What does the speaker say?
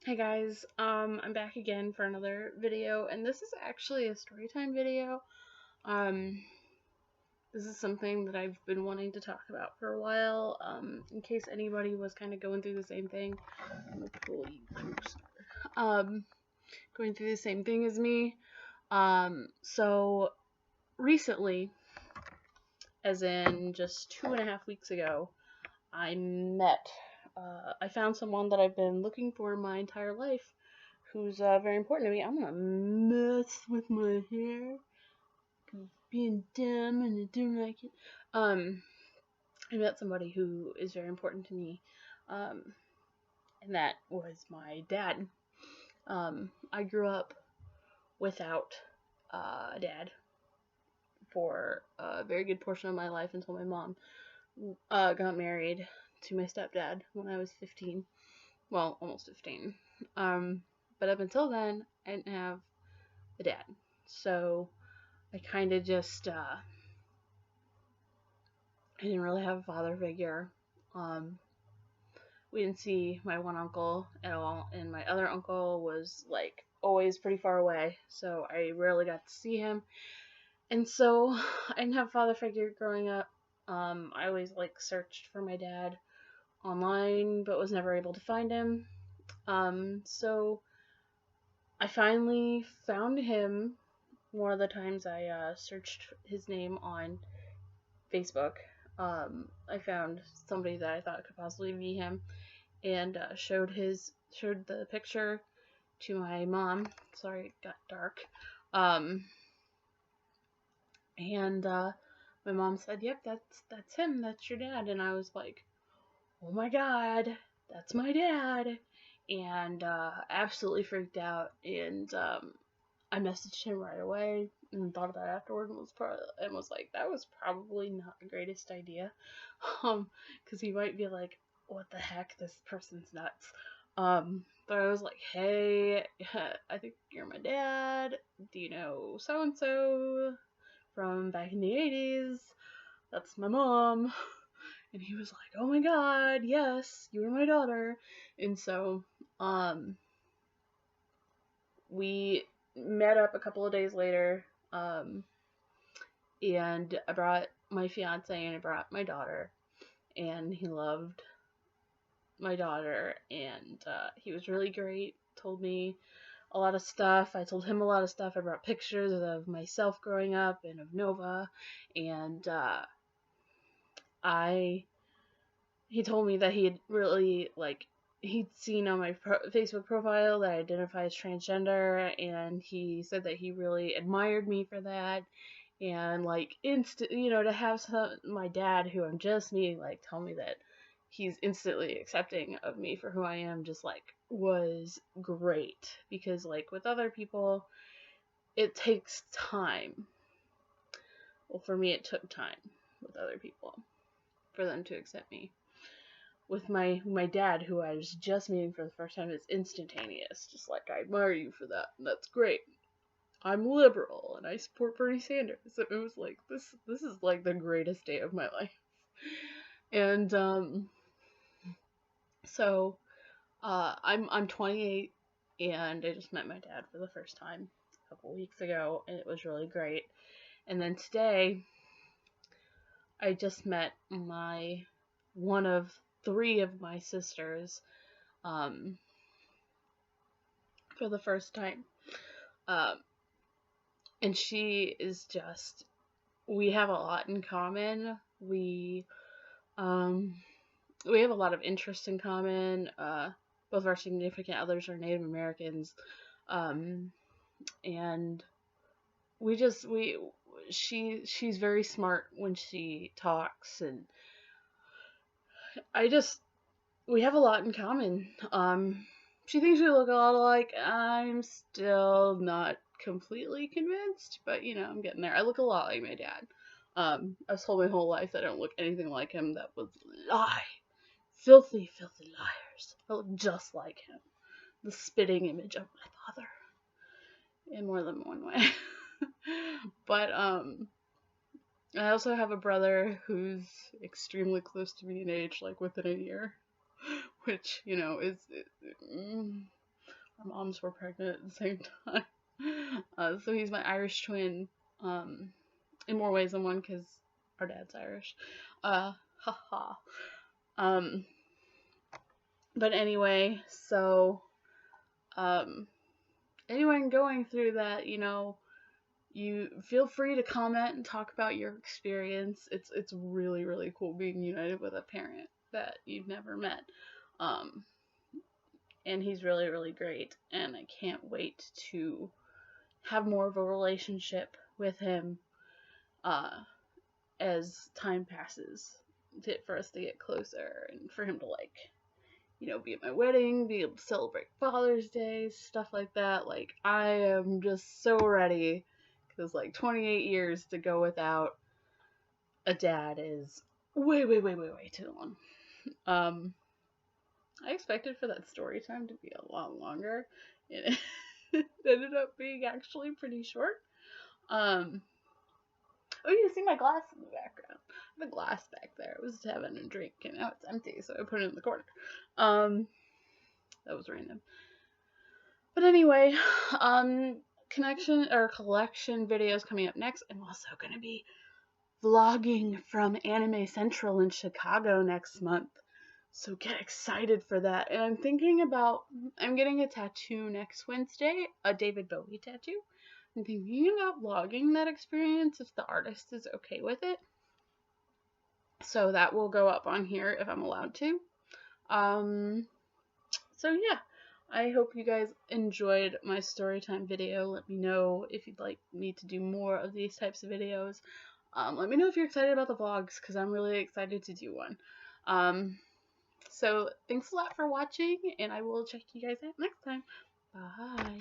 Hey guys, I'm back again for another video, and this is actually a storytime video. Um, this is something that I've been wanting to talk about for a while, in case anybody was kind of going through the same thing. I'm gonna pull you closer. Going through the same thing as me. So recently, as in just 2.5 weeks ago, I found someone that I've been looking for my entire life who's very important to me. I'm gonna mess with my hair, 'cause being dumb and I don't like it. I met somebody who is very important to me, um, and that was my dad. I grew up without a dad for a very good portion of my life until my mom got married to my stepdad when I was 15. Well, almost 15. But up until then, I didn't have a dad. So I kind of just, I didn't really have a father figure. We didn't see my one uncle at all, and my other uncle was like always pretty far away, so I rarely got to see him. And so I didn't have a father figure growing up. I always like searched for my dad online, but was never able to find him. So I finally found him one of the times I searched his name on Facebook. I found somebody that I thought could possibly be him, and showed the picture to my mom. Sorry, it got dark. Um, and my mom said, "Yep, that's him. That's your dad." And I was like, "Oh my god, that's my dad!" And absolutely freaked out. And I messaged him right away and thought about it afterward and was like, that was probably not the greatest idea, because he might be like, what the heck, this person's nuts. But I was like, hey, I think you're my dad. Do you know so and so from back in the 80s? That's my mom. And he was like, oh my god, yes, you are my daughter. And so, we met up a couple of days later, and I brought my fiance and I brought my daughter, and he loved my daughter, and he was really great. Told me a lot of stuff. I told him a lot of stuff. I brought pictures of myself growing up and of Nova, and I he told me that he had really he'd seen on my Facebook profile that I identify as transgender, and he said that he really admired me for that. And to have my dad, who I'm just meeting, tell me that he's instantly accepting of me for who I am, just was great. Because with other people, it takes time. Well, for me, it took time with other people for them to accept me. With my dad, who I was just meeting for the first time, it's instantaneous. Just I admire you for that, and that's great. I'm liberal and I support Bernie Sanders. It was like this is like the greatest day of my life. And so I'm 28, and I just met my dad for the first time a couple weeks ago, and it was really great. And then today I just met one of 3 of my sisters for the first time. And she is just, we have a lot in common. We have a lot of interests in common. Both our significant others are Native Americans. And she's very smart when she talks, and we have a lot in common. She thinks we look a lot alike. I'm still not completely convinced, but I'm getting there. I look a lot like my dad. I was told my whole life that I don't look anything like him. That was a lie. Filthy, filthy liars. I look just like him. The spitting image of my father. In more than one way. But, I also have a brother who's extremely close to me in age, within a year. Which, is... our moms were pregnant at the same time. So he's my Irish twin, in more ways than one because our dad's Irish. Haha. Um, but anyway, so, anyone going through that, you feel free to comment and talk about your experience. It's really, really cool being united with a parent that you've never met. And he's really, really great, and I can't wait to have more of a relationship with him as time passes, for us to get closer and for him to be at my wedding, be able to celebrate Father's Day, stuff like that. Like, I am just so ready, because 28 years to go without a dad is way, way, way, way, way too long. I expected for that story time to be a lot longer. It ended up being actually pretty short. Oh, you can see my glass in the background. I have a glass back there. I was having a drink, and now it's empty, so I put it in the corner. That was random. But anyway, collection videos coming up next. I'm also going to be vlogging from Anime Central in Chicago next month. So get excited for that. And I'm getting a tattoo next Wednesday, a David Bowie tattoo. I'm thinking about vlogging that experience if the artist is okay with it. So that will go up on here if I'm allowed to. So yeah, I hope you guys enjoyed my storytime video. Let me know if you'd like me to do more of these types of videos. Let me know if you're excited about the vlogs, because I'm really excited to do one. So thanks a lot for watching, and I will check you guys out next time. Bye.